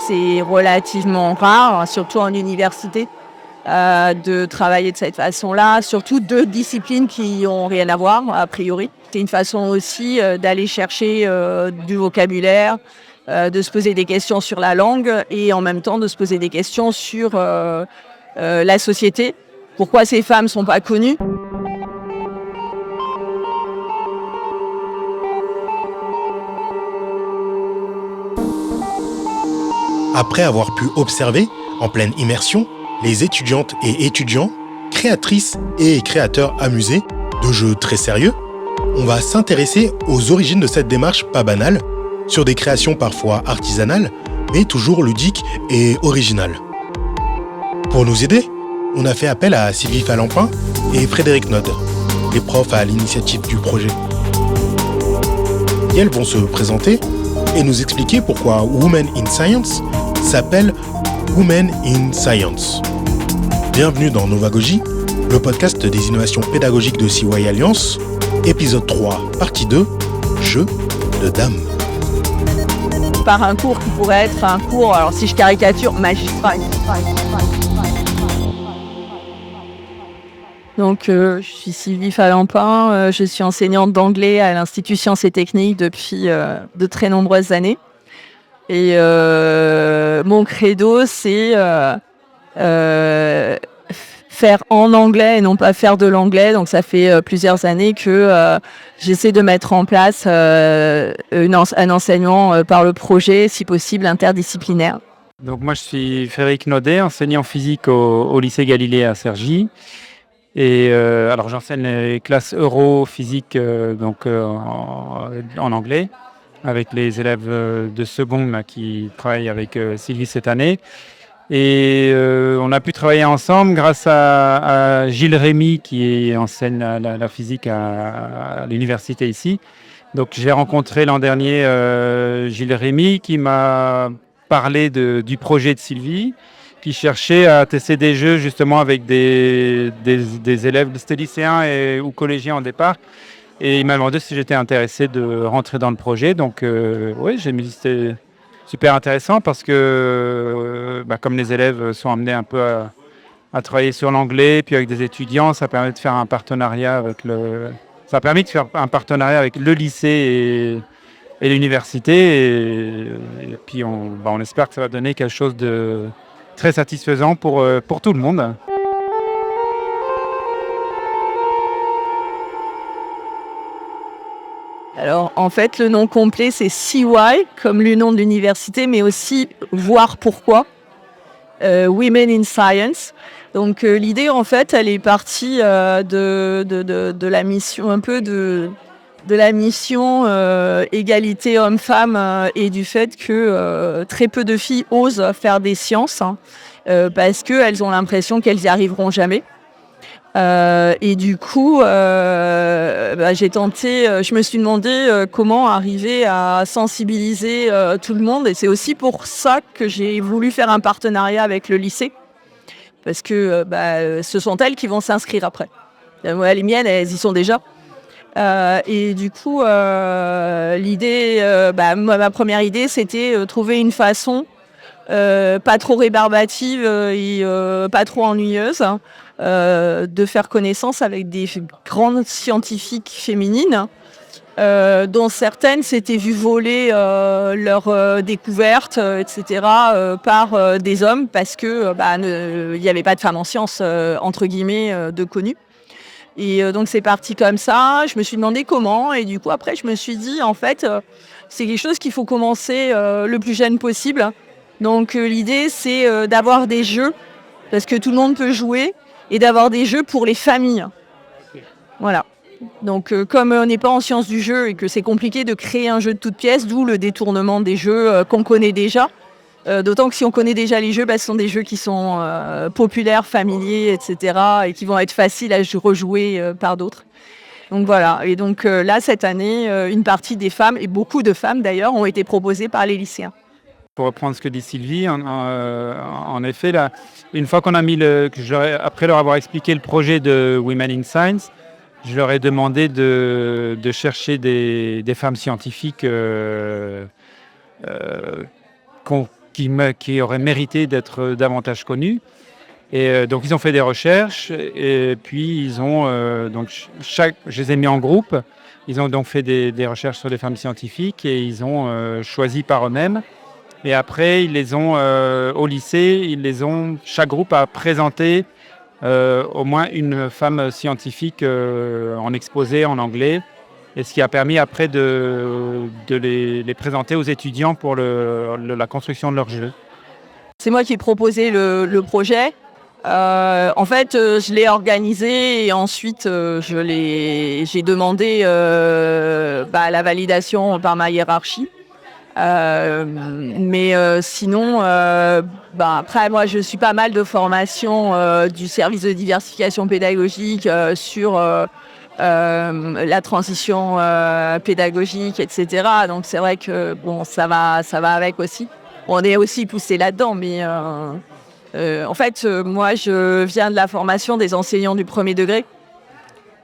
c'est relativement rare, surtout en université, de travailler de cette façon-là, surtout deux disciplines qui n'ont rien à voir, a priori. C'est une façon aussi d'aller chercher du vocabulaire, de se poser des questions sur la langue et en même temps de se poser des questions sur la société. Pourquoi ces femmes ne sont pas connues ? Après avoir pu observer, en pleine immersion, les étudiantes et étudiants, créatrices et créateurs amusés, de jeux très sérieux, on va s'intéresser aux origines de cette démarche pas banale, sur des créations parfois artisanales, mais toujours ludiques et originales. Pour nous aider, on a fait appel à Sylvie Falampin et Frédéric Nod, les profs à l'initiative du projet. Et elles vont se présenter et nous expliquer pourquoi Women in Science s'appelle Women in Science. Bienvenue dans Novagogie, le podcast des innovations pédagogiques de CY Alliance, épisode 3, partie 2, Jeux de dames. Par un cours qui pourrait être un cours, alors si je caricature, magistral. Donc, je suis Sylvie Falampin, je suis enseignante d'anglais à l'Institut Sciences et Techniques depuis de très nombreuses années. Et mon credo, c'est faire en anglais et non pas faire de l'anglais. Donc, ça fait plusieurs années que j'essaie de mettre en place un enseignement par le projet, si possible interdisciplinaire. Donc, moi, je suis Frédéric Nodet, enseignant physique au lycée Galilée à Cergy. Et alors j'enseigne les classes euro physique en anglais avec les élèves de seconde là, qui travaillent avec Sylvie cette année. Et on a pu travailler ensemble grâce à Gilles Rémy qui enseigne la physique à l'université ici. Donc j'ai rencontré l'an dernier Gilles Rémy qui m'a parlé du projet de Sylvie, qui cherchait à tester des jeux justement avec des élèves, c'était lycéens ou collégiens au départ. Et il m'a demandé si j'étais intéressé de rentrer dans le projet. Donc oui, j'ai dit que c'était super intéressant parce que comme les élèves sont amenés un peu à travailler sur l'anglais, puis avec des étudiants, ça permet de faire un partenariat avec le lycée et l'université. Et puis on espère que ça va donner quelque chose de très satisfaisant pour tout le monde. Alors, en fait, le nom complet, c'est CY, comme le nom de l'université, mais aussi voir pourquoi. Women in Science. Donc, l'idée, en fait, elle est partie de la mission, un peu de la mission égalité homme-femme et du fait que très peu de filles osent faire des sciences parce qu'elles ont l'impression qu'elles n'y arriveront jamais. Et du coup, j'ai tenté, je me suis demandé comment arriver à sensibiliser tout le monde. Et c'est aussi pour ça que j'ai voulu faire un partenariat avec le lycée. Parce que ce sont elles qui vont s'inscrire après. Les miennes, elles y sont déjà. Et du coup, l'idée, ma première idée, c'était trouver une façon pas trop rébarbative et pas trop ennuyeuse de faire connaissance avec des grandes scientifiques féminines dont certaines s'étaient vues voler leurs découvertes, etc., par des hommes parce que il n'y avait pas de femmes en sciences, entre guillemets, de connues. Et donc c'est parti comme ça, je me suis demandé comment, et du coup après je me suis dit en fait c'est quelque chose qu'il faut commencer le plus jeune possible. Donc l'idée c'est d'avoir des jeux, parce que tout le monde peut jouer, et d'avoir des jeux pour les familles. Voilà. Donc comme on n'est pas en sciences du jeu et que c'est compliqué de créer un jeu de toutes pièces, d'où le détournement des jeux qu'on connaît déjà. D'autant que si on connaît déjà les jeux, ce sont des jeux qui sont populaires, familiers, etc. et qui vont être faciles à rejouer par d'autres. Donc voilà. Et donc là, cette année, une partie des femmes, et beaucoup de femmes d'ailleurs, ont été proposées par les lycéens. Pour reprendre ce que dit Sylvie, en effet, là, une fois qu'on a après leur avoir expliqué le projet de Women in Science, je leur ai demandé de chercher des femmes scientifiques qui auraient mérité d'être davantage connus. Et donc ils ont fait des recherches et puis ils ont je les ai mis en groupe. Ils ont donc fait des recherches sur des femmes scientifiques et ils ont choisi par eux-mêmes. Et après ils les ont au lycée, chaque groupe a présenté au moins une femme scientifique en exposé en anglais. Et ce qui a permis après de les présenter aux étudiants pour la construction de leur jeu. C'est moi qui ai proposé le projet. En fait, je l'ai organisé et ensuite j'ai demandé la validation par ma hiérarchie. Sinon, après, moi, je suis pas mal de formation du service de diversification pédagogique sur la transition pédagogique, etc. Donc, c'est vrai que ça va avec aussi. On est aussi poussé là-dedans, mais en fait, moi, je viens de la formation des enseignants du premier degré.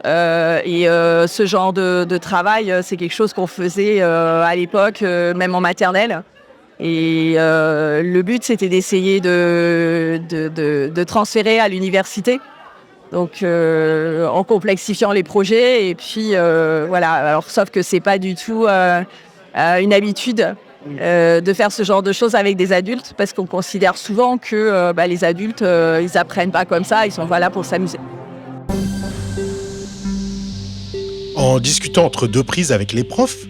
Ce genre de travail, c'est quelque chose qu'on faisait à l'époque, même en maternelle. Et le but, c'était d'essayer de transférer à l'université, donc en complexifiant les projets. Et puis voilà. Alors, sauf que c'est pas du tout une habitude de faire ce genre de choses avec des adultes, parce qu'on considère souvent que les adultes, ils apprennent pas comme ça, ils sont là pour s'amuser. En discutant entre deux prises avec les profs,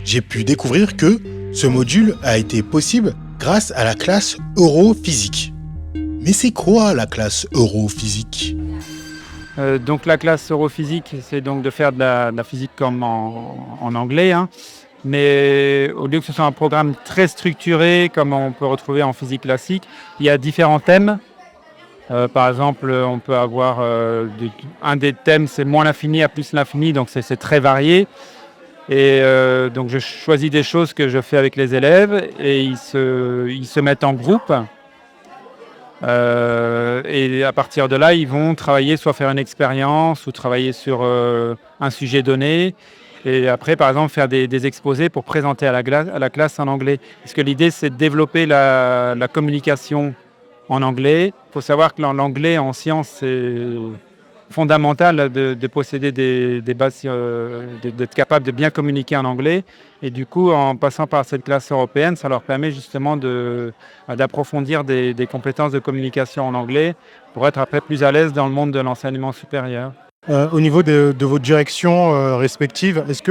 j'ai pu découvrir que ce module a été possible grâce à la classe Europhysique. Mais c'est quoi la classe Europhysique ? Donc la classe Europhysique, c'est donc de faire de la physique comme en anglais, hein. Mais au lieu que ce soit un programme très structuré, comme on peut retrouver en physique classique, il y a différents thèmes. Par exemple, on peut avoir un des thèmes, c'est moins l'infini à plus l'infini, donc c'est très varié. Et donc je choisis des choses que je fais avec les élèves et ils se mettent en groupe. Et à partir de là, ils vont travailler, soit faire une expérience ou travailler sur un sujet donné. Et après, par exemple, faire des exposés pour présenter à la classe en anglais. Parce que l'idée, c'est de développer la communication en anglais. Il faut savoir que l'anglais en sciences, c'est fondamental de posséder des bases, d'être capable de bien communiquer en anglais. Et du coup, en passant par cette classe européenne, ça leur permet justement d'approfondir des compétences de communication en anglais pour être après plus à l'aise dans le monde de l'enseignement supérieur. Au niveau de vos directions respectives, est-ce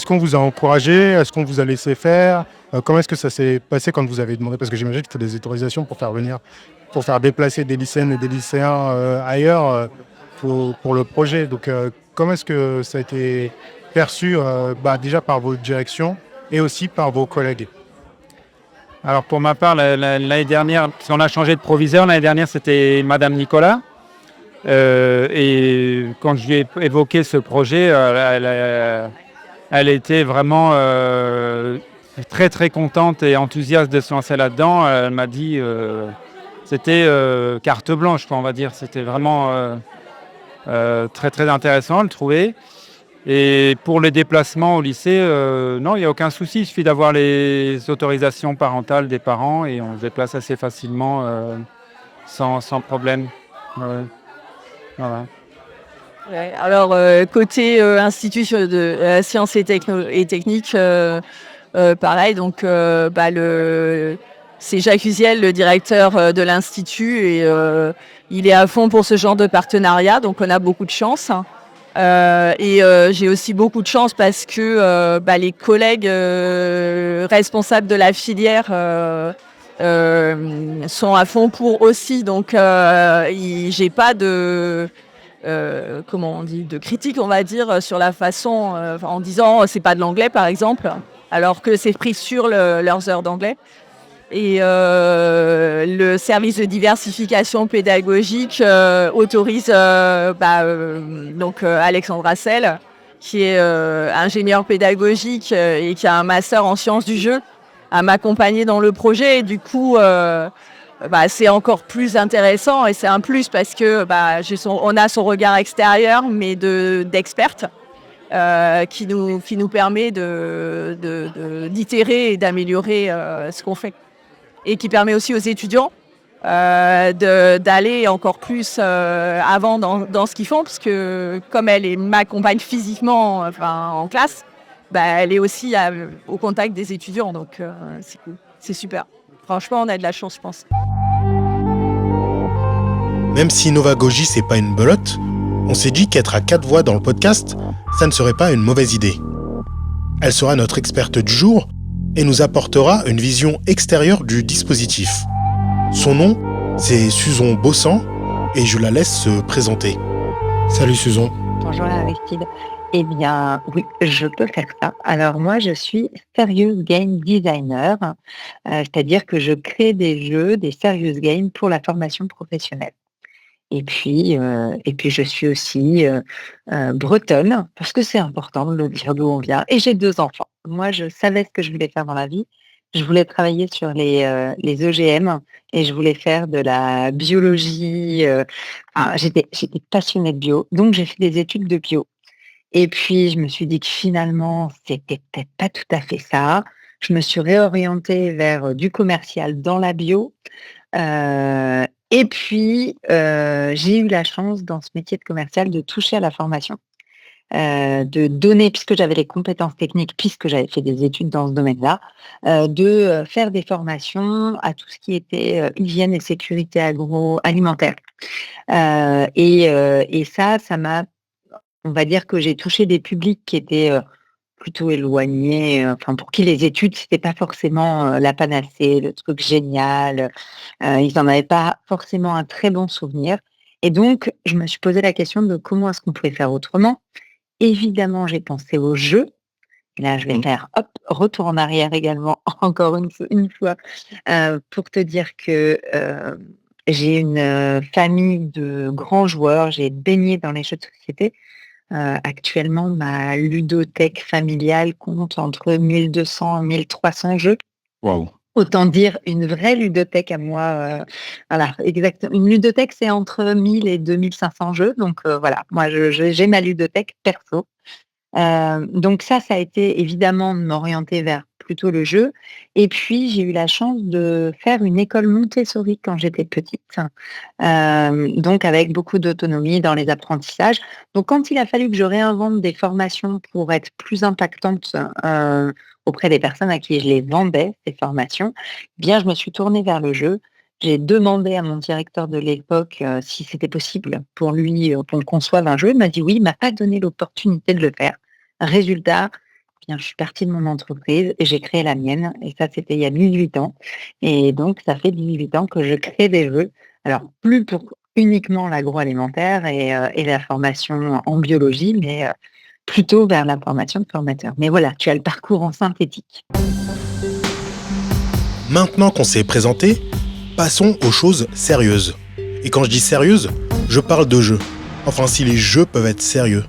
qu'on vous a encouragé? Est-ce qu'on vous a laissé faire? Comment est-ce que ça s'est passé quand vous avez demandé? Parce que j'imagine qu'il faut des autorisations pour faire déplacer des lycéennes et des lycéens ailleurs pour le projet. Donc comment est-ce que ça a été perçu déjà par vos directions et aussi par vos collègues? Alors pour ma part, l'année dernière, parce qu'on a changé de proviseur, l'année dernière c'était Madame Nicolas. Et quand je lui ai évoqué ce projet, elle était vraiment très très contente et enthousiaste de se lancer là-dedans. Elle m'a dit c'était carte blanche, on va dire. C'était vraiment très très intéressant, je le trouvais. Et pour les déplacements au lycée, non, il n'y a aucun souci. Il suffit d'avoir les autorisations parentales des parents et on se déplace assez facilement sans problème. Ouais. Voilà. Ouais, alors, côté Institut de sciences et techniques, pareil, donc c'est Jacques Uziel, le directeur de l'Institut, et il est à fond pour ce genre de partenariat, donc on a beaucoup de chance. J'ai aussi beaucoup de chance parce que les collègues responsables de la filière sont à fond pour aussi, donc j'ai pas de de critique, on va dire, sur la façon, en disant c'est pas de l'anglais par exemple, alors que c'est pris sur leurs heures d'anglais. Et le service de diversification pédagogique autorise Alexandre Assel, qui est ingénieur pédagogique et qui a un master en sciences du jeu, à m'accompagner dans le projet. Et du coup, c'est encore plus intéressant et c'est un plus parce que on a son regard extérieur, mais d'experte, qui nous permet d'itérer et d'améliorer ce qu'on fait. et qui permet aussi aux étudiants d'aller encore plus avant dans ce qu'ils font, parce que comme elle m'accompagne physiquement en classe, elle est aussi au contact des étudiants, donc c'est cool, c'est super. Franchement, on a de la chance, je pense. Même si Novagogie, c'est pas une belote, on s'est dit qu'être à 4 voix dans le podcast, ça ne serait pas une mauvaise idée. Elle sera notre experte du jour et nous apportera une vision extérieure du dispositif. Son nom, c'est Suzon Bossan et je la laisse se présenter. Salut Suzon. Bonjour Aristide. Eh bien, oui, je peux faire ça. Alors moi, je suis Serious Game Designer, c'est-à-dire que je crée des jeux, des serious games pour la formation professionnelle. Et puis je suis aussi bretonne, parce que c'est important de le dire d'où on vient. Et j'ai 2 enfants. Moi, je savais ce que je voulais faire dans la vie. Je voulais travailler sur les OGM et je voulais faire de la biologie. J'étais passionnée de bio, donc j'ai fait des études de bio. Et puis, je me suis dit que finalement, c'était peut-être pas tout à fait ça. Je me suis réorientée vers du commercial dans la bio. Et puis, j'ai eu la chance dans ce métier de commercial de toucher à la formation, de donner, puisque j'avais les compétences techniques, puisque j'avais fait des études dans ce domaine-là, de faire des formations à tout ce qui était hygiène et sécurité agroalimentaire. Et ça m'a, on va dire que j'ai touché des publics qui étaient plutôt éloignés, pour qui les études, c'était pas forcément la panacée, le truc génial. Ils n'en avaient pas forcément un très bon souvenir. Et donc, je me suis posé la question de comment est-ce qu'on pouvait faire autrement. Évidemment, j'ai pensé aux jeux. Et là, je vais faire retour en arrière également, encore une fois, pour te dire que j'ai une famille de grands joueurs. J'ai baigné dans les jeux de société. Actuellement, ma ludothèque familiale compte entre 1200 et 1300 jeux. Waouh. Autant dire une vraie ludothèque à moi. Voilà, exactement. Une ludothèque, c'est entre 1000 et 2500 jeux. Donc voilà, moi, j'ai ma ludothèque perso. Donc ça a été évidemment de m'orienter vers plutôt le jeu. Et puis, j'ai eu la chance de faire une école Montessori quand j'étais petite, donc avec beaucoup d'autonomie dans les apprentissages. Donc, quand il a fallu que je réinvente des formations pour être plus impactante auprès des personnes à qui je les vendais, ces formations, eh bien, je me suis tournée vers le jeu. J'ai demandé à mon directeur de l'époque si c'était possible pour lui qu'on conçoive un jeu. Il m'a dit oui, il m'a pas donné l'opportunité de le faire. Résultat, bien, je suis partie de mon entreprise et j'ai créé la mienne. Et ça, c'était il y a 18 ans. Et donc, ça fait 18 ans que je crée des jeux. Alors, plus pour uniquement l'agroalimentaire et la formation en biologie, mais plutôt vers la formation de formateur. Mais voilà, tu as le parcours en synthétique. Maintenant qu'on s'est présenté, passons aux choses sérieuses. Et quand je dis sérieuses, je parle de jeux. Enfin, si les jeux peuvent être sérieux.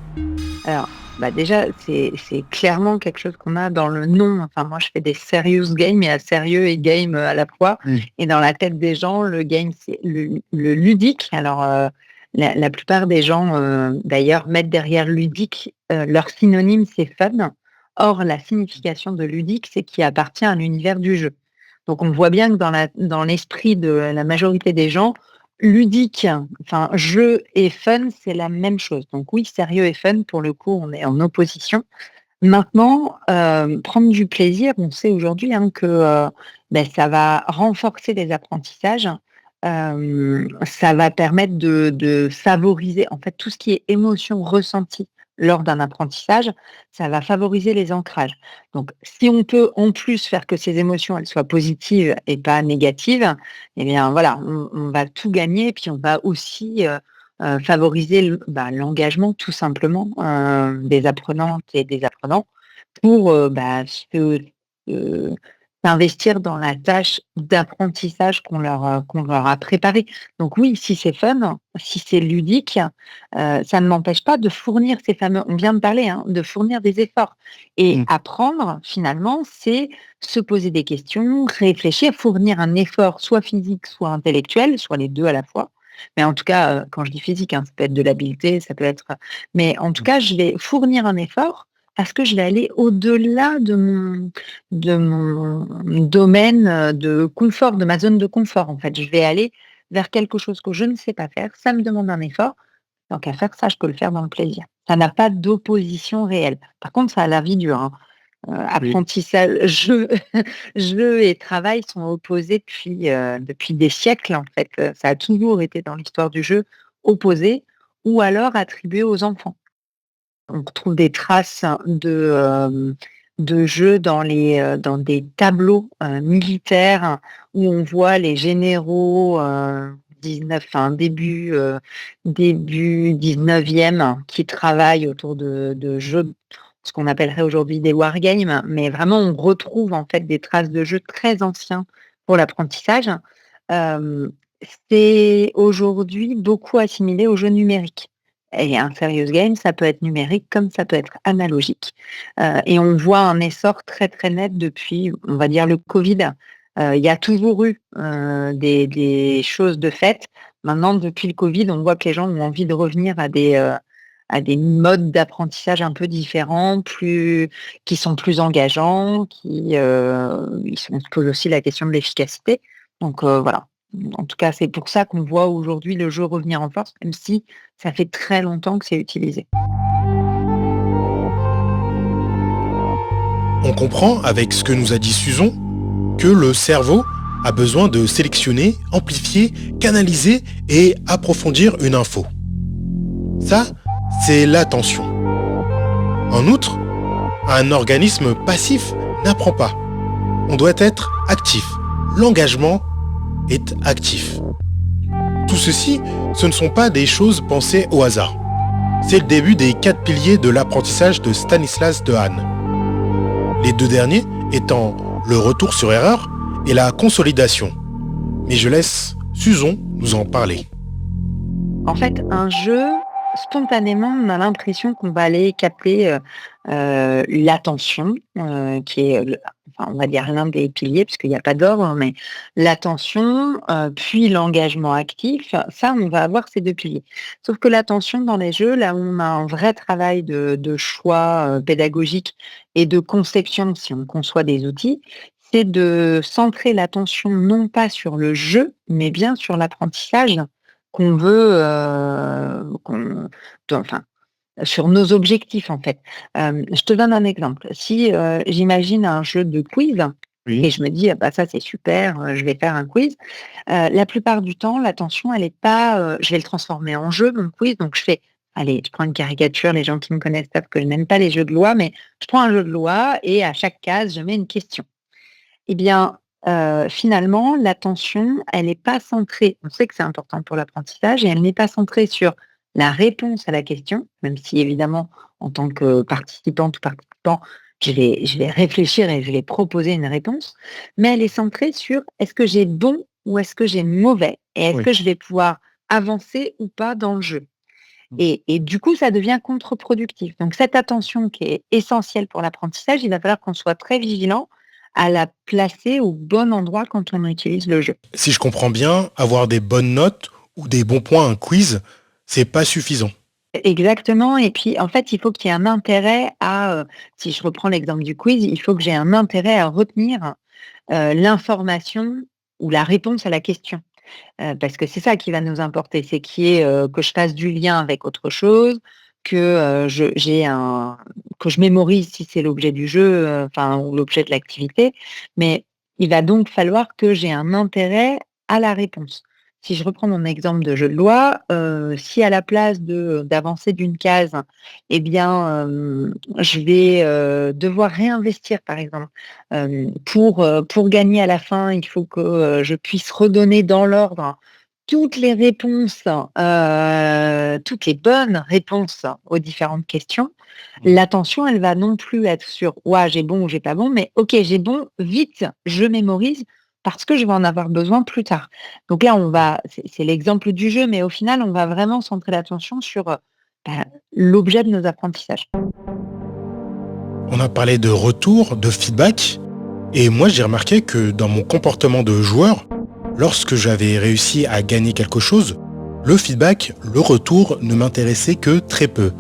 Alors, déjà, c'est clairement quelque chose qu'on a dans le nom. Enfin, moi, je fais des serious games, il y a sérieux et game à la fois. Et dans la tête des gens, le game, c'est le ludique. Alors, la plupart des gens, d'ailleurs, mettent derrière ludique, leur synonyme, c'est fun. Or, la signification de ludique, c'est qu'il appartient à l'univers du jeu. Donc, on voit bien que dans l'esprit de la majorité des gens, ludique, enfin jeu et fun, c'est la même chose. Donc oui, sérieux et fun, pour le coup, on est en opposition. Maintenant, prendre du plaisir, on sait aujourd'hui que ça va renforcer les apprentissages, ça va permettre de favoriser en fait tout ce qui est émotion ressentie lors d'un apprentissage, ça va favoriser les ancrages. Donc, si on peut en plus faire que ces émotions elles soient positives et pas négatives, eh bien voilà, on va tout gagner, et puis on va aussi favoriser l'engagement tout simplement des apprenantes et des apprenants pour s'investir dans la tâche d'apprentissage qu'on leur a préparée. Donc oui, si c'est fun, si c'est ludique, ça ne m'empêche pas de fournir ces fameux, on vient de parler, de fournir des efforts. Et apprendre, finalement, c'est se poser des questions, réfléchir, fournir un effort soit physique, soit intellectuel, soit les deux à la fois. Mais en tout cas, quand je dis physique, ça peut être de l'habileté, ça peut être... Mais en tout cas, je vais fournir un effort parce que je vais aller au-delà de mon domaine de confort, de ma zone de confort, en fait. Je vais aller vers quelque chose que je ne sais pas faire, ça me demande un effort, donc à faire ça, je peux le faire dans le plaisir. Ça n'a pas d'opposition réelle. Par contre, ça a la vie dure, hein. Oui. Apprentissage, jeu jeu et travail sont opposés depuis des siècles, en fait. Ça a toujours été dans l'histoire du jeu opposé ou alors attribué aux enfants. On retrouve des traces de jeux dans des tableaux, militaires où on voit les généraux, 19 enfin début 19e qui travaillent autour de jeux, ce qu'on appellerait aujourd'hui des wargames, mais vraiment on retrouve en fait des traces de jeux très anciens pour l'apprentissage. Hem, c'est aujourd'hui beaucoup assimilé aux jeux numériques. Et un serious game, ça peut être numérique comme ça peut être analogique. Et on voit un essor très, très net depuis, on va dire, le Covid. Il y a toujours eu, des choses de fait. Maintenant, depuis le Covid, on voit que les gens ont envie de revenir à des modes d'apprentissage un peu différents, qui sont plus engageants, on se pose aussi la question de l'efficacité. Donc, voilà. En tout cas, c'est pour ça qu'on voit aujourd'hui le jeu revenir en force, même si ça fait très longtemps que c'est utilisé. On comprend, avec ce que nous a dit Suzon, que le cerveau a besoin de sélectionner, amplifier, canaliser et approfondir une info. Ça, c'est l'attention. En outre, un organisme passif n'apprend pas. On doit être actif. L'engagement est actif. Tout ceci, ce ne sont pas des choses pensées au hasard. C'est le début des 4 piliers de l'apprentissage de Stanislas Dehaene. Les 2 derniers étant le retour sur erreur et la consolidation. Mais je laisse Suzon nous en parler. En fait, un jeu, spontanément, on a l'impression qu'on va aller capter, l'attention, qui est enfin, on va dire l'un des piliers, puisqu'il n'y a pas d'ordre, mais l'attention, puis l'engagement actif, ça, on va avoir ces 2 piliers. Sauf que l'attention dans les jeux, là où on a un vrai travail de choix, pédagogique et de conception, si on conçoit des outils, c'est de centrer l'attention non pas sur le jeu, mais bien sur l'apprentissage qu'on veut, enfin, sur nos objectifs, en fait. Je te donne un exemple. Si, j'imagine un jeu de quiz et Oui. je me dis: «Ah bah, ça, c'est super, je vais faire un quiz». La plupart du temps, l'attention, elle est pas, je vais le transformer en jeu, mon quiz, donc je prends une caricature, les gens qui me connaissent savent que je n'aime pas les jeux de loi, mais je prends un jeu de loi et à chaque case, je mets une question. Eh bien, finalement, l'attention, elle n'est pas centrée, on sait que c'est important pour l'apprentissage et elle n'est pas centrée sur la réponse à la question, même si évidemment, en tant que participante ou participant, je vais réfléchir et je vais proposer une réponse, mais elle est centrée sur: «Est-ce que j'ai bon ou est-ce que j'ai mauvais? Et est-ce Oui. que je vais pouvoir avancer ou pas dans le jeu?» Et du coup, ça devient contre-productif. Donc cette attention qui est essentielle pour l'apprentissage, il va falloir qu'on soit très vigilant à la placer au bon endroit quand on utilise le jeu. Si je comprends bien, avoir des bonnes notes ou des bons points à un quiz, c'est pas suffisant. Exactement, et puis en fait, il faut qu'il y ait un intérêt si je reprends l'exemple du quiz, il faut que j'ai un intérêt à retenir, l'information ou la réponse à la question. Parce que c'est ça qui va nous importer, c'est que je fasse du lien avec autre chose, que, que je mémorise si c'est l'objet du jeu, enfin ou l'objet de l'activité, mais il va donc falloir que j'ai un intérêt à la réponse. Si je reprends mon exemple de jeu de loi, si à la place d'avancer d'une case, eh bien, je vais, devoir réinvestir par exemple, pour gagner à la fin, il faut que, je puisse redonner dans l'ordre toutes les réponses, toutes les bonnes réponses aux différentes questions. L'attention, elle va non plus être sur: «Ouah, j'ai bon ou j'ai pas bon», mais «OK, j'ai bon, vite, je mémorise parce que je vais en avoir besoin plus tard». Donc là, c'est l'exemple du jeu, mais au final, on va vraiment centrer l'attention sur, l'objet de nos apprentissages. On a parlé de retour, de feedback, et moi j'ai remarqué que dans mon comportement de joueur, lorsque j'avais réussi à gagner quelque chose, le feedback, le retour ne m'intéressait que très peu.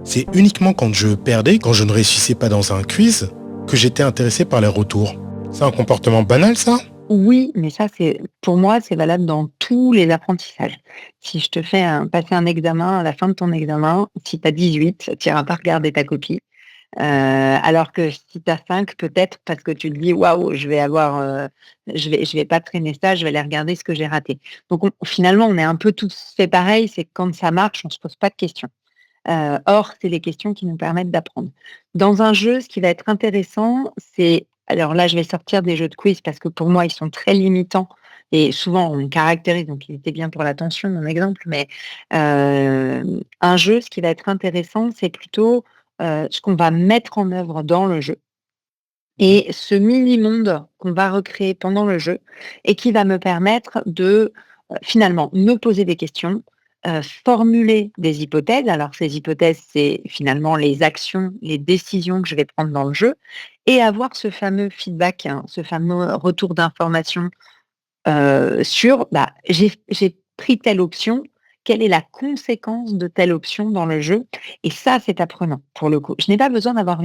C'est uniquement quand je perdais, quand je ne réussissais pas dans un quiz, que j'étais intéressé par les retours. C'est un comportement banal, ça? Oui, mais ça, pour moi, c'est valable dans tous les apprentissages. Si je te fais passer un examen, à la fin de ton examen, si tu as 18, tu n'iras pas regarder ta copie. Alors que si tu as 5, peut-être parce que tu te dis waouh, je vais pas traîner ça, je vais aller regarder ce que j'ai raté. Donc finalement, on est un peu tous fait pareil, c'est que quand ça marche, on se pose pas de questions. Or, c'est les questions qui nous permettent d'apprendre. Dans un jeu, ce qui va être intéressant, c'est alors là, je vais sortir des jeux de quiz parce que pour moi, ils sont très limitants et souvent on me caractérise, donc il était bien pour l'attention, mon exemple, mais un jeu, ce qui va être intéressant, c'est plutôt, ce qu'on va mettre en œuvre dans le jeu et ce mini-monde qu'on va recréer pendant le jeu et qui va me permettre de, finalement me poser des questions, formuler des hypothèses. Alors ces hypothèses, c'est finalement les actions, les décisions que je vais prendre dans le jeu et avoir ce fameux feedback, hein, ce fameux retour d'information, sur, bah, j'ai pris telle option, quelle est la conséquence de telle option dans le jeu? Et ça, c'est apprenant, pour le coup. Je n'ai pas besoin d'avoir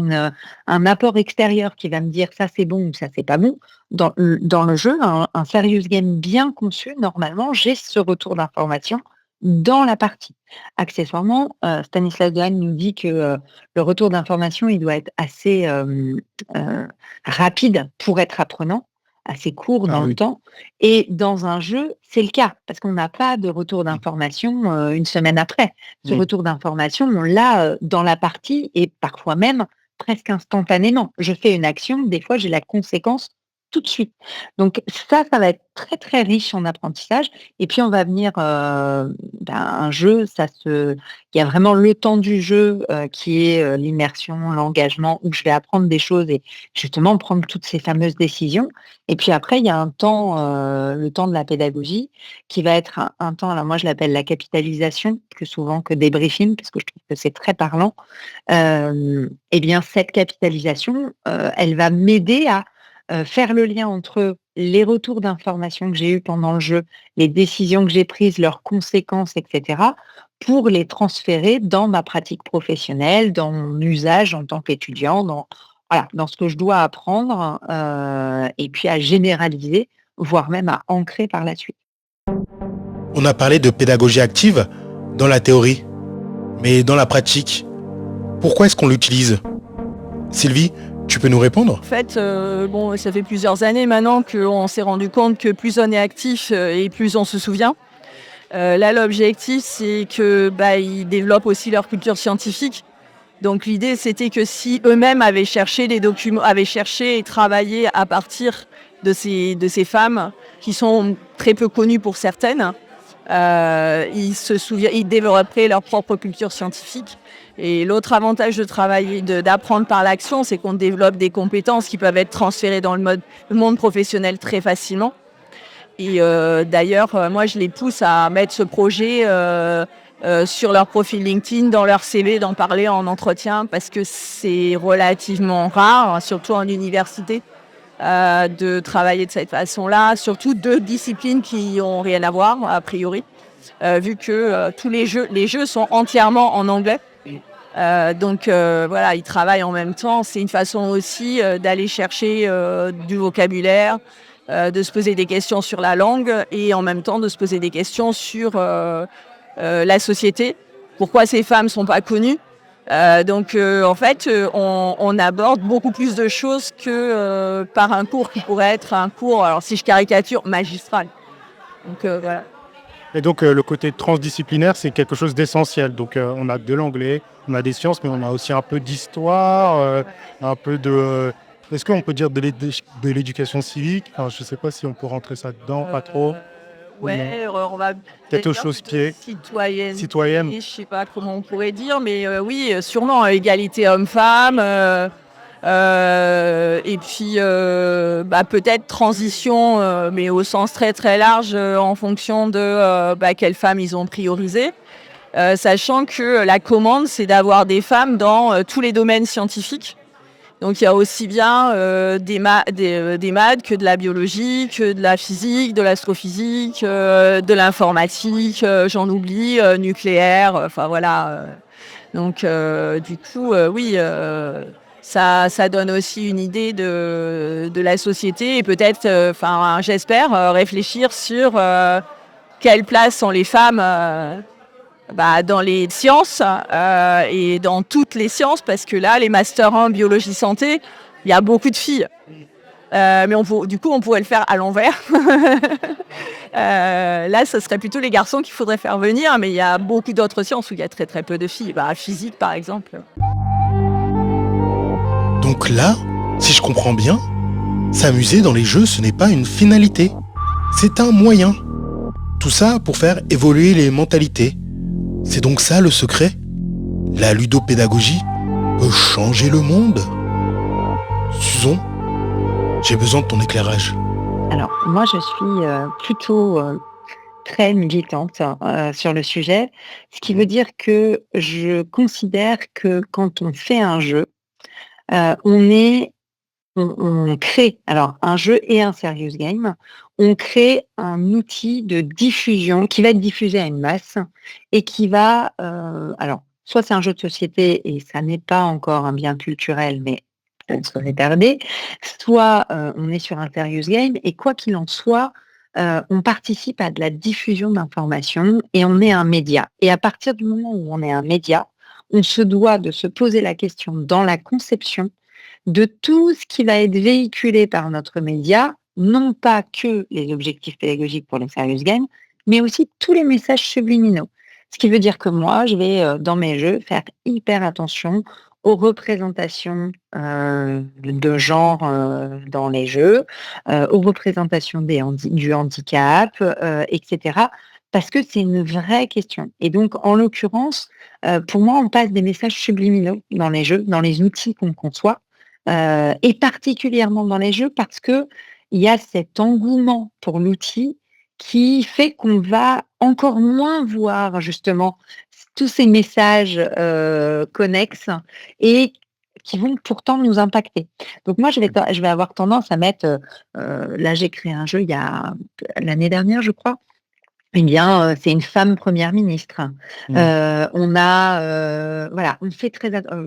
un apport extérieur qui va me dire: «Ça, c'est bon» ou «Ça, c'est pas bon». Dans le jeu, un serious game bien conçu, normalement, j'ai ce retour d'information dans la partie. Accessoirement, Stanislas Dehaene nous dit que, le retour d'information, il doit être assez, heu, rapide pour être apprenant, assez court Ah dans le oui. temps et dans un jeu, c'est le cas parce qu'on n'a pas de retour d'information, une semaine après. Ce Mmh. retour d'information, on l'a, dans la partie et parfois même presque instantanément. Je fais une action, des fois j'ai la conséquence tout de suite. Donc ça va être très, très riche en apprentissage et puis on va venir, un jeu, il y a vraiment le temps du jeu, qui est, l'immersion, l'engagement où je vais apprendre des choses et justement prendre toutes ces fameuses décisions et puis après il y a un temps, le temps de la pédagogie qui va être un temps, alors moi je l'appelle la capitalisation plus souvent que débriefing parce que je trouve que c'est très parlant. Et bien cette capitalisation, elle va m'aider à, faire le lien entre les retours d'informations que j'ai eus pendant le jeu, les décisions que j'ai prises, leurs conséquences et cetera, pour les transférer dans ma pratique professionnelle, dans mon usage en tant qu'étudiant, dans ce que je dois apprendre, et puis à généraliser, voire même à ancrer par la suite. On a parlé de pédagogie active dans la théorie, mais dans la pratique, pourquoi est-ce qu'on l'utilise? Sylvie, tu peux nous répondre? En fait, bon, ça fait plusieurs années maintenant qu'on s'est rendu compte que plus on est actif et plus on se souvient. Là, l'objectif, c'est que ils développent aussi leur culture scientifique. Donc l'idée, c'était que si eux-mêmes avaient cherché des documents, avaient cherché et travaillé à partir de ces femmes qui sont très peu connues pour certaines, ils développeraient leur propre culture scientifique. Et l'autre avantage de travailler, d'apprendre par l'action, c'est qu'on développe des compétences qui peuvent être transférées dans le monde professionnel très facilement. Et d'ailleurs, moi, je les pousse à mettre ce projet sur leur profil LinkedIn, dans leur CV, d'en parler en entretien, parce que c'est relativement rare, surtout en université, de travailler de cette façon-là, surtout deux disciplines qui n'ont rien à voir, a priori, vu que tous les jeux sont entièrement en anglais. Donc voilà, ils travaillent en même temps. C'est une façon aussi d'aller chercher du vocabulaire, de se poser des questions sur la langue et en même temps de se poser des questions sur la société. Pourquoi ces femmes ne sont pas connues? Donc en fait, on aborde beaucoup plus de choses que par un cours qui pourrait être un cours, alors si je caricature, magistral. Donc voilà. Et donc, le côté transdisciplinaire, c'est quelque chose d'essentiel. Donc, on a de l'anglais, on a des sciences, mais on a aussi un peu d'histoire, un peu de... est-ce qu'on peut dire de l'éducation civique? Enfin, je ne sais pas si on peut rentrer ça dedans, pas trop. Ouais, on va Peut-être aux dire choses qui est citoyenne. citoyenne. Je sais pas comment on pourrait dire, mais oui, sûrement égalité homme-femme. Et puis peut-être transition, mais au sens très très large, en fonction de quelles femmes ils ont priorisé. Sachant que la commande, c'est d'avoir des femmes dans tous les domaines scientifiques. Donc il y a aussi bien des maths que de la biologie, que de la physique, de l'astrophysique, de l'informatique, j'en oublie, nucléaire, enfin voilà. Donc, du coup, oui, ça donne aussi une idée de la société et peut-être, j'espère, réfléchir sur quelle place ont les femmes dans les sciences et dans toutes les sciences, parce que là, les Master 1 biologie santé, il y a beaucoup de filles. Mais du coup, on pourrait le faire à l'envers. Là, ce serait plutôt les garçons qu'il faudrait faire venir, mais il y a beaucoup d'autres sciences où il y a très très peu de filles. Physique, par exemple. Donc là, si je comprends bien, s'amuser dans les jeux, ce n'est pas une finalité, c'est un moyen. Tout ça pour faire évoluer les mentalités. C'est donc ça le secret? La ludopédagogie peut changer le monde? Susan, j'ai besoin de ton éclairage. Alors, moi, je suis plutôt très militante sur le sujet, ce qui veut dire que je considère que quand on fait un jeu, on crée alors un jeu et un serious game, on crée un outil de diffusion qui va être diffusé à une masse et qui va, alors soit c'est un jeu de société et ça n'est pas encore un bien culturel, mais ça ne serait tardé, soit on est sur un serious game et quoi qu'il en soit, on participe à de la diffusion d'informations et on est un média. Et à partir du moment où on est un média, on se doit de se poser la question dans la conception de tout ce qui va être véhiculé par notre média, non pas que les objectifs pédagogiques pour les serious games, mais aussi tous les messages subliminaux. Ce qui veut dire que moi, je vais, dans mes jeux, faire hyper attention aux représentations de genre dans les jeux, aux représentations du handicap, etc. Parce que c'est une vraie question. Et donc, en l'occurrence, pour moi, on passe des messages subliminaux dans les jeux, dans les outils qu'on conçoit, et particulièrement dans les jeux parce qu'il y a cet engouement pour l'outil qui fait qu'on va encore moins voir justement tous ces messages connexes et qui vont pourtant nous impacter. Donc moi, je vais avoir tendance à mettre, là j'ai créé un jeu il y a l'année dernière, je crois. Eh bien, c'est une femme première ministre. On a, voilà, on fait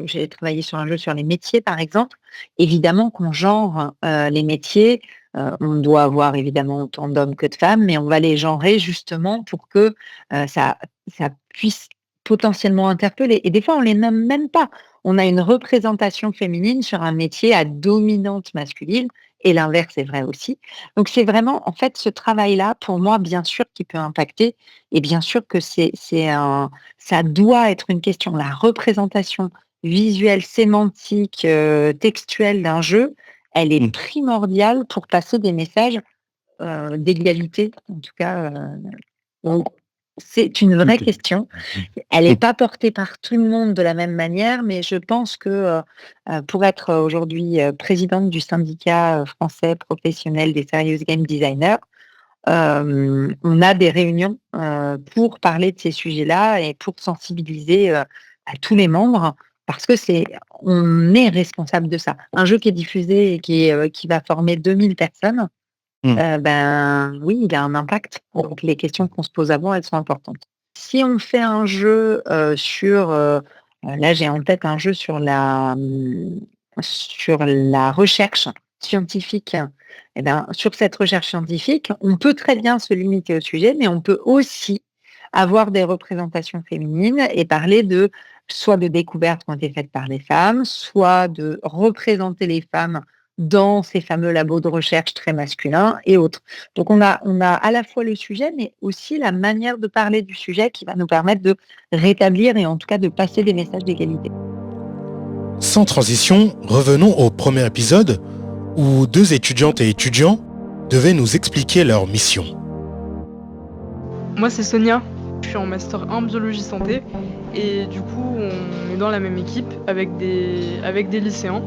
j'ai travaillé sur un jeu sur les métiers, par exemple. Évidemment qu'on genre, les métiers, on doit avoir évidemment autant d'hommes que de femmes, mais on va les genrer justement pour que, ça puisse potentiellement interpeller et des fois, on les nomme même pas. On a une représentation féminine sur un métier à dominante masculine et l'inverse est vrai aussi. Donc c'est vraiment, en fait, ce travail-là, pour moi, bien sûr, qui peut impacter et bien sûr que ça doit être une question. La représentation visuelle, sémantique, textuelle d'un jeu, elle est primordiale pour passer des messages d'égalité, en tout cas. Donc, c'est une vraie question. Elle n'est pas portée par tout le monde de la même manière, mais je pense que pour être aujourd'hui présidente du syndicat français professionnel des serious game designers, on a des réunions pour parler de ces sujets-là et pour sensibiliser à tous les membres, parce que on est responsable de ça. Un jeu qui est diffusé et qui va former 2000 personnes, oui, il a un impact. Donc les questions qu'on se pose avant, elles sont importantes. Si on fait un jeu là j'ai en tête un jeu sur la recherche scientifique, et bien, sur cette recherche scientifique, on peut très bien se limiter au sujet, mais on peut aussi avoir des représentations féminines et parler soit de découvertes qui ont été faites par les femmes, soit de représenter les femmes dans ces fameux labos de recherche très masculins et autres. Donc on a à la fois le sujet, mais aussi la manière de parler du sujet qui va nous permettre de rétablir et en tout cas de passer des messages d'égalité. Sans transition, revenons au premier épisode où 2 étudiantes et étudiants devaient nous expliquer leur mission. Moi c'est Sonia, je suis en Master 1 Biologie Santé et du coup on est dans la même équipe avec des lycéens.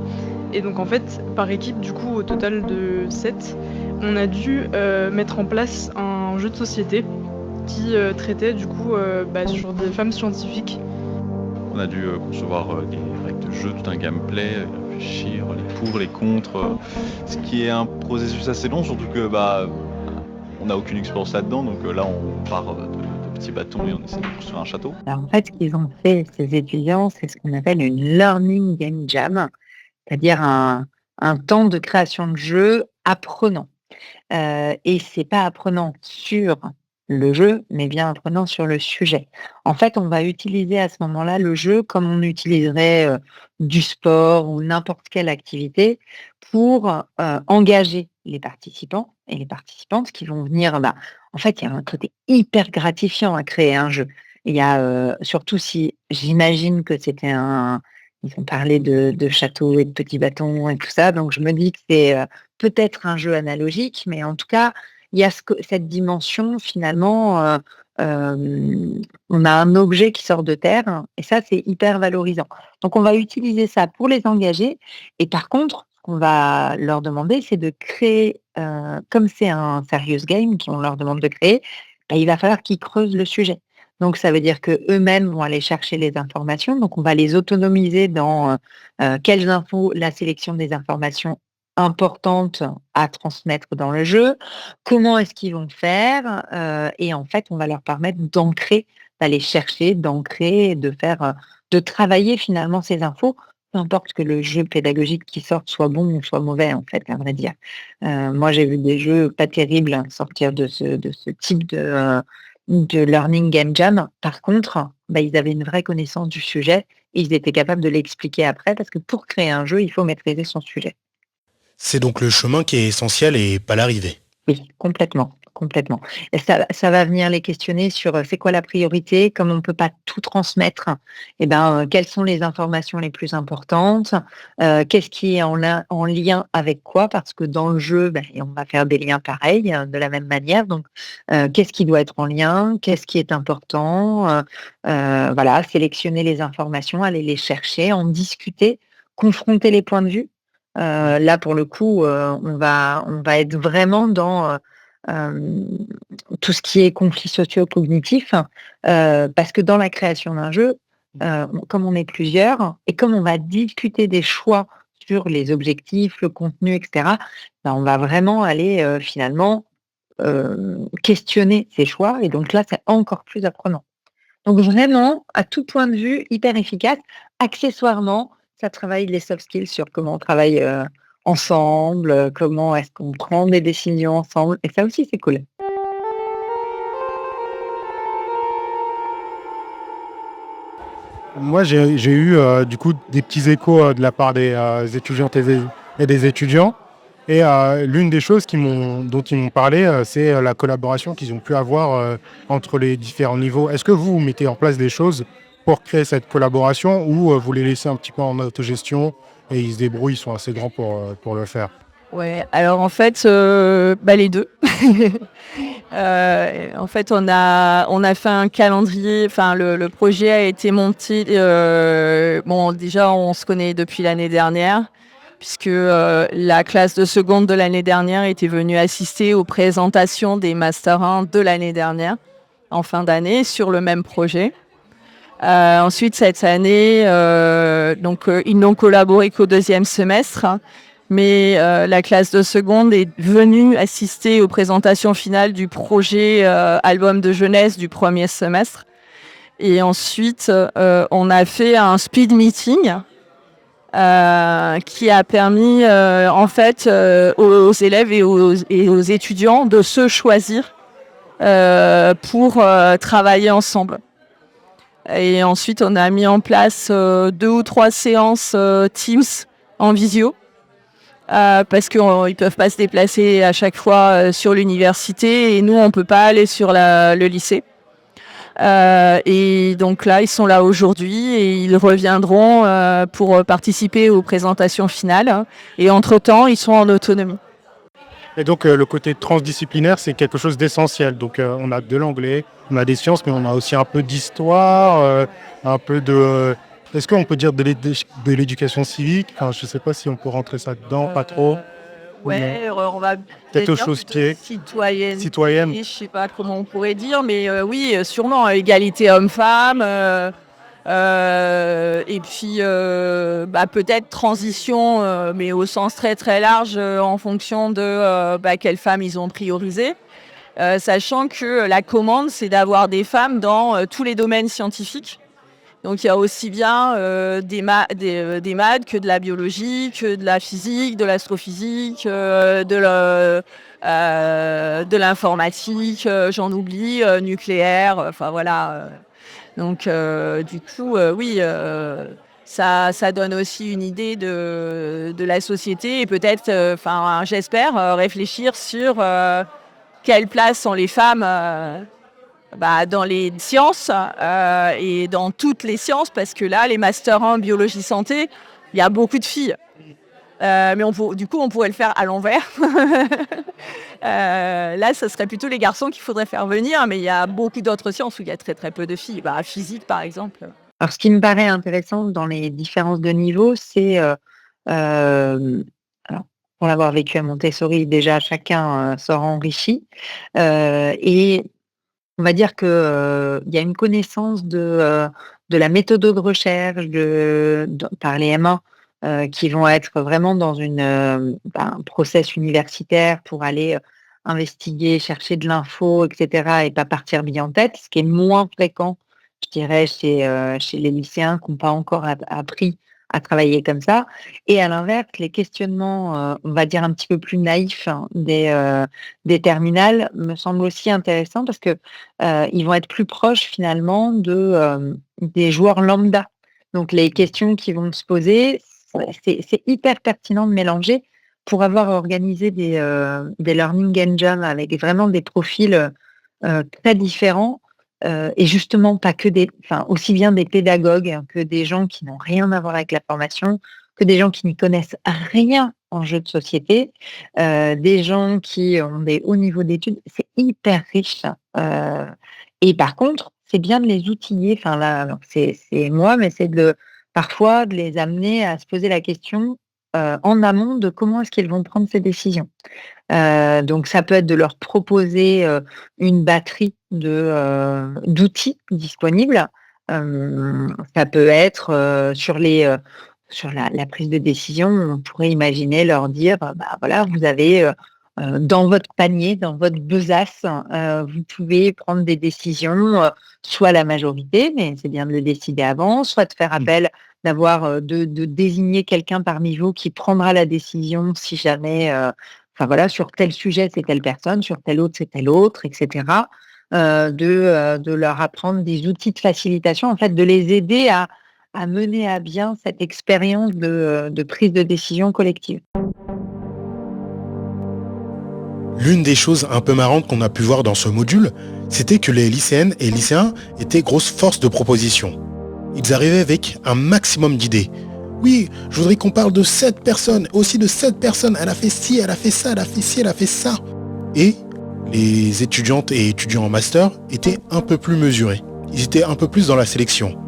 Et donc en fait, par équipe, du coup, au total de 7, on a dû mettre en place un jeu de société qui traitait du coup sur des femmes scientifiques. On a dû concevoir des règles de jeu, tout un gameplay, réfléchir, les pour, les contre, ce qui est un processus assez long, surtout que on n'a aucune expérience là-dedans, donc là on part de petits bâtons et on essaie de construire un château. Alors, en fait, ce qu'ils ont fait, ces étudiants, c'est ce qu'on appelle une learning game jam, c'est-à-dire un temps de création de jeu apprenant. Et c'est pas apprenant sur le jeu, mais bien apprenant sur le sujet. En fait, on va utiliser à ce moment-là le jeu comme on utiliserait du sport ou n'importe quelle activité pour engager les participants et les participantes qui vont venir. En fait, il y a un côté hyper gratifiant à créer un jeu. Il y a surtout si j'imagine que c'était ils ont parlé de châteaux et de petits bâtons et tout ça, donc je me dis que c'est peut-être un jeu analogique, mais en tout cas, il y a cette dimension finalement, on a un objet qui sort de terre et ça, c'est hyper valorisant. Donc on va utiliser ça pour les engager et par contre, ce qu'on va leur demander, c'est de créer, comme c'est un serious game qu'on leur demande de créer, il va falloir qu'ils creusent le sujet. Donc ça veut dire qu'eux-mêmes vont aller chercher les informations, donc on va les autonomiser dans, quelles infos, la sélection des informations importantes à transmettre dans le jeu, comment est-ce qu'ils vont faire, et en fait, on va leur permettre d'ancrer, d'aller chercher, d'ancrer, de faire, de travailler finalement ces infos, peu importe que le jeu pédagogique qui sorte soit bon ou soit mauvais en fait, à vrai dire. Moi j'ai vu des jeux pas terribles sortir de ce type de learning game jam. Par contre, ils avaient une vraie connaissance du sujet et ils étaient capables de l'expliquer après parce que pour créer un jeu, il faut maîtriser son sujet. C'est donc le chemin qui est essentiel et pas l'arrivée. Oui, complètement, complètement. Et ça va venir les questionner sur, c'est quoi la priorité? Comme on ne peut pas tout transmettre, quelles sont les informations les plus importantes? Qu'est-ce qui est en lien avec quoi? Parce que dans le jeu, on va faire des liens pareils, de la même manière. Donc, qu'est-ce qui doit être en lien? Qu'est-ce qui est important? Voilà, sélectionner les informations, aller les chercher, en discuter, confronter les points de vue. Là, pour le coup, on va être vraiment dans tout ce qui est conflit socio-cognitif, parce que dans la création d'un jeu, comme on est plusieurs et comme on va discuter des choix sur les objectifs, le contenu, etc., on va vraiment aller finalement questionner ces choix. Et donc là, c'est encore plus apprenant. Donc vraiment, à tout point de vue, hyper efficace. Accessoirement, ça travaille les soft skills sur comment on travaille ensemble, comment est-ce qu'on prend des décisions ensemble. Et ça aussi, c'est cool. Moi, j'ai eu du coup des petits échos de la part des étudiantes et des étudiants. Et l'une des choses dont ils m'ont parlé, c'est la collaboration qu'ils ont pu avoir entre les différents niveaux. Est-ce que vous mettez en place des choses pour créer cette collaboration ou vous les laissez un petit peu en autogestion et ils se débrouillent, ils sont assez grands pour le faire? Ouais, alors en fait, les deux. En fait, on a fait un calendrier, enfin le projet a été monté, déjà on se connaît depuis l'année dernière, puisque la classe de seconde de l'année dernière était venue assister aux présentations des Master 1 de l'année dernière, en fin d'année, sur le même projet. Ensuite, cette année, ils n'ont collaboré qu'au deuxième semestre, mais la classe de seconde est venue assister aux présentations finales du projet album de jeunesse du premier semestre. Et ensuite, on a fait un speed meeting qui a permis aux élèves et aux étudiants de se choisir pour travailler ensemble. Et ensuite, on a mis en place 2 ou 3 séances Teams en visio. Parce qu'ils ne peuvent pas se déplacer à chaque fois sur l'université et nous, on ne peut pas aller sur le lycée. Et donc là, ils sont là aujourd'hui et ils reviendront pour participer aux présentations finales. Et entre-temps, ils sont en autonomie. Et donc le côté transdisciplinaire, c'est quelque chose d'essentiel. Donc on a de l'anglais, on a des sciences, mais on a aussi un peu d'histoire, un peu de... Est-ce qu'on peut dire de l'éducation civique? Je ne sais pas si on peut rentrer ça dedans, pas trop. Ouais, on va peut-être aux choses citoyennes. Citoyenne. Je ne sais pas comment on pourrait dire, mais oui, sûrement, égalité homme-femme. Et puis peut-être transition, mais au sens très très large en fonction de quelles femmes ils ont priorisé. sachant que la commande, c'est d'avoir des femmes dans tous les domaines scientifiques. Donc il y a aussi bien des maths que de la biologie, que de la physique, de l'astrophysique, de l'informatique, j'en oublie, nucléaire, enfin voilà. Donc du coup, oui, ça donne aussi une idée de la société et peut-être, j'espère, réfléchir sur quelle place ont les femmes dans les sciences et dans toutes les sciences, parce que là, les Master 1 biologie santé, il y a beaucoup de filles. Mais du coup, on pourrait le faire à l'envers. Là, ce serait plutôt les garçons qu'il faudrait faire venir, mais il y a beaucoup d'autres sciences où il y a très très peu de filles. Physique, par exemple. Alors, ce qui me paraît intéressant dans les différences de niveau, c'est, alors, pour l'avoir vécu à Montessori, déjà, chacun sort enrichi. Et on va dire qu'il y a une connaissance de la méthode de recherche par les M1 qui vont être vraiment dans un process universitaire pour aller investiguer, chercher de l'info, etc. et pas partir bien en tête, ce qui est moins fréquent, je dirais, chez les lycéens qui n'ont pas encore appris à travailler comme ça. Et à l'inverse, les questionnements, on va dire un petit peu plus naïfs des terminales me semblent aussi intéressants parce que ils vont être plus proches finalement des joueurs lambda. Donc les questions qui vont se poser, c'est hyper pertinent de mélanger pour avoir organisé des learning engines avec vraiment des profils très différents. Et justement, pas que aussi bien des pédagogues que des gens qui n'ont rien à voir avec la formation, que des gens qui n'y connaissent rien en jeu de société, des gens qui ont des hauts niveaux d'études. C'est hyper riche. Et par contre, c'est bien de les outiller. Enfin là, c'est moi, mais c'est parfois de les amener à se poser la question en amont de comment est-ce qu'ils vont prendre ces décisions. Donc ça peut être de leur proposer une batterie d'outils disponibles. Ça peut être sur la prise de décision, on pourrait imaginer leur dire, voilà, vous avez dans votre panier, dans votre besace, vous pouvez prendre des décisions, soit la majorité, mais c'est bien de le décider avant, soit de faire appel, de désigner quelqu'un parmi vous qui prendra la décision si jamais sur tel sujet, c'est telle personne, sur tel autre, c'est telle autre, etc. De leur apprendre des outils de facilitation, en fait, de les aider à mener à bien cette expérience de prise de décision collective. L'une des choses un peu marrantes qu'on a pu voir dans ce module, c'était que les lycéennes et lycéens étaient grosses forces de proposition. Ils arrivaient avec un maximum d'idées. Oui, je voudrais qu'on parle de cette personne, aussi de cette personne, elle a fait ci, elle a fait ça, elle a fait ci, elle a fait ça. Et les étudiantes et étudiants en master étaient un peu plus mesurés. Ils étaient un peu plus dans la sélection.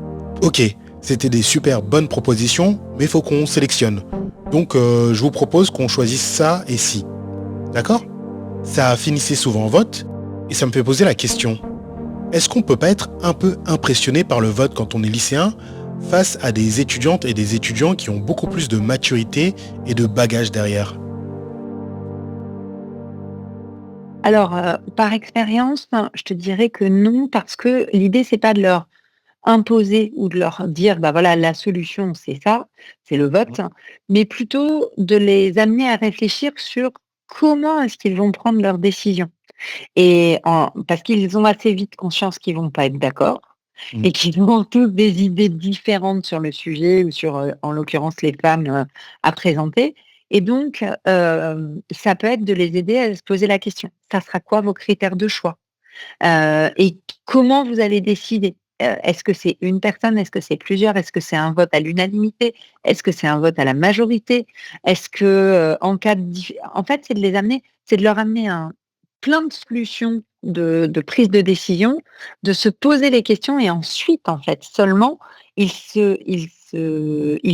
Ok, c'était des super bonnes propositions, mais il faut qu'on sélectionne. Donc je vous propose qu'on choisisse ça et ci. D'accord ? Ça finissait souvent en vote, et ça me fait poser la question. Est-ce qu'on peut pas être un peu impressionné par le vote quand on est lycéen face à des étudiantes et des étudiants qui ont beaucoup plus de maturité et de bagage derrière ? Alors, par expérience, je te dirais que non, parce que l'idée, c'est pas de leur imposer ou de leur dire, voilà, la solution, c'est ça, c'est le vote, mais plutôt de les amener à réfléchir sur comment est-ce qu'ils vont prendre leurs décisions. Et parce qu'ils ont assez vite conscience qu'ils vont pas être d'accord et qu'ils ont tous des idées différentes sur le sujet ou sur, en l'occurrence, les femmes à présenter. Et donc, ça peut être de les aider à se poser la question. Ça sera quoi vos critères de choix ? Et comment vous allez décider ? Est-ce que c'est une personne ? Est-ce que c'est plusieurs ? Est-ce que c'est un vote à l'unanimité ? Est-ce que c'est un vote à la majorité ? Est-ce que, en cas de en fait, c'est de leur amener plein de solutions de prise de décision, de se poser les questions et ensuite, en fait, seulement, ils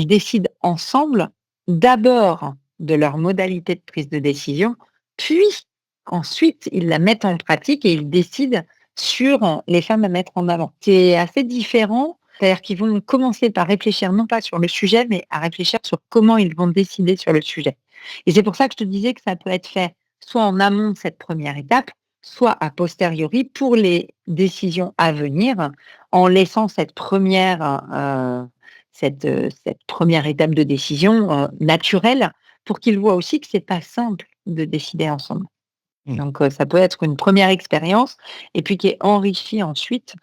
décident ensemble d'abord de leur modalité de prise de décision, puis ensuite, ils la mettent en pratique et ils décident sur les femmes à mettre en avant. C'est assez différent, c'est-à-dire qu'ils vont commencer par réfléchir non pas sur le sujet, mais à réfléchir sur comment ils vont décider sur le sujet. Et c'est pour ça que je te disais que ça peut être fait soit en amont de cette première étape, soit a posteriori pour les décisions à venir, en laissant cette première étape de décision naturelle, pour qu'ils voient aussi que c'est pas simple de décider ensemble. Donc ça peut être une première expérience et puis qui est enrichie ensuite,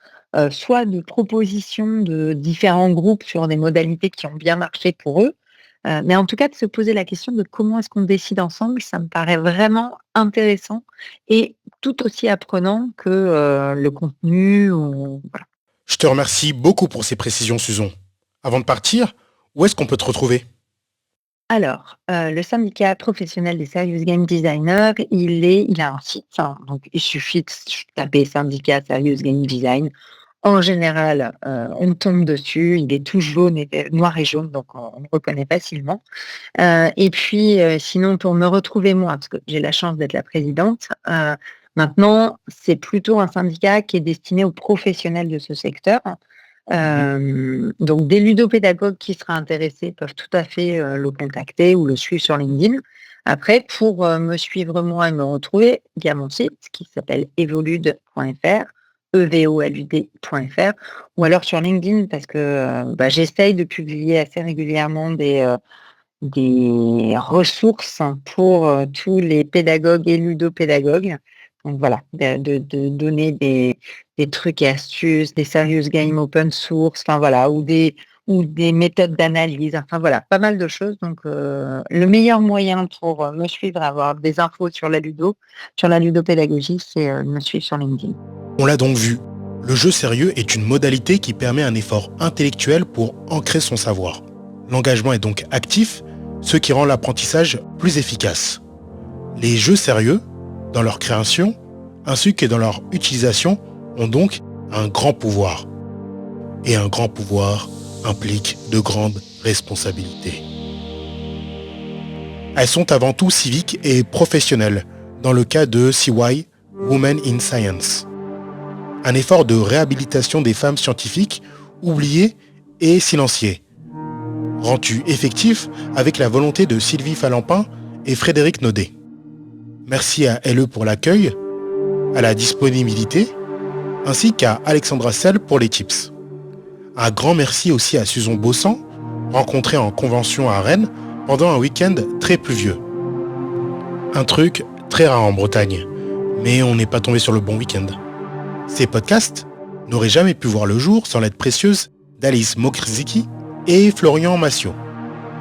soit de propositions de différents groupes sur des modalités qui ont bien marché pour eux, mais en tout cas de se poser la question de comment est-ce qu'on décide ensemble, ça me paraît vraiment intéressant et tout aussi apprenant que, le contenu ou voilà. Je te remercie beaucoup pour ces précisions, Susan. Avant de partir, où est-ce qu'on peut te retrouver? Alors, le syndicat professionnel des serious game designers, il a un site, hein, donc il suffit de taper syndicat serious game design. En général, on tombe dessus, il est tout jaune et noir et jaune, donc on le reconnaît facilement. Et puis, sinon pour me retrouver moi, parce que j'ai la chance d'être la présidente, maintenant c'est plutôt un syndicat qui est destiné aux professionnels de ce secteur. Donc des ludopédagogues qui seraient intéressés peuvent tout à fait, le contacter ou le suivre sur LinkedIn. Après pour, me suivre moi et me retrouver, il y a mon site qui s'appelle evolude.fr, evolud.fr ou alors sur LinkedIn parce que, j'essaye de publier assez régulièrement des ressources pour, tous les pédagogues et ludopédagogues. Donc voilà, de donner des trucs et astuces, des serious games open source, enfin voilà, ou des méthodes d'analyse, enfin voilà, pas mal de choses. Donc le meilleur moyen pour, me suivre, avoir des infos sur la ludopédagogie, c'est, de me suivre sur LinkedIn. On l'a donc vu, le jeu sérieux est une modalité qui permet un effort intellectuel pour ancrer son savoir. L'engagement est donc actif, ce qui rend l'apprentissage plus efficace. Les jeux sérieux, dans leur création, ainsi que dans leur utilisation, ont donc un grand pouvoir. Et un grand pouvoir implique de grandes responsabilités. Elles sont avant tout civiques et professionnelles, dans le cas de CY, Women in Science. Un effort de réhabilitation des femmes scientifiques, oubliées et silenciées, rendu effectif avec la volonté de Sylvie Falampin et Frédéric Naudet. Merci à LE pour l'accueil, à la disponibilité, ainsi qu'à Alexandra Sell pour les tips. Un grand merci aussi à Susan Bossan, rencontrée en convention à Rennes pendant un week-end très pluvieux. Un truc très rare en Bretagne, mais on n'est pas tombé sur le bon week-end. Ces podcasts n'auraient jamais pu voir le jour sans l'aide précieuse d'Alice Mokrzicki et Florian Massiot.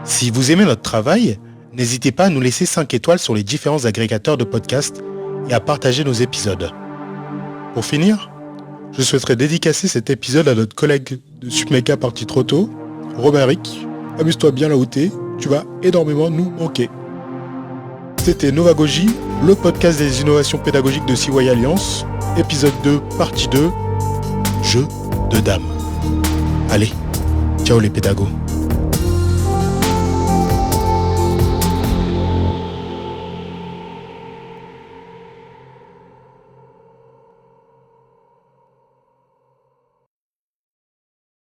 Si vous aimez notre travail, n'hésitez pas à nous laisser 5 étoiles sur les différents agrégateurs de podcasts et à partager nos épisodes. Pour finir, je souhaiterais dédicacer cet épisode à notre collègue de Supmeca parti trop tôt, Romaric. Amuse-toi bien là où t'es, tu vas énormément nous manquer. C'était Novagogie, le podcast des innovations pédagogiques de CY Alliance, épisode 2, partie 2, jeu de dames. Allez, ciao les pédagogues.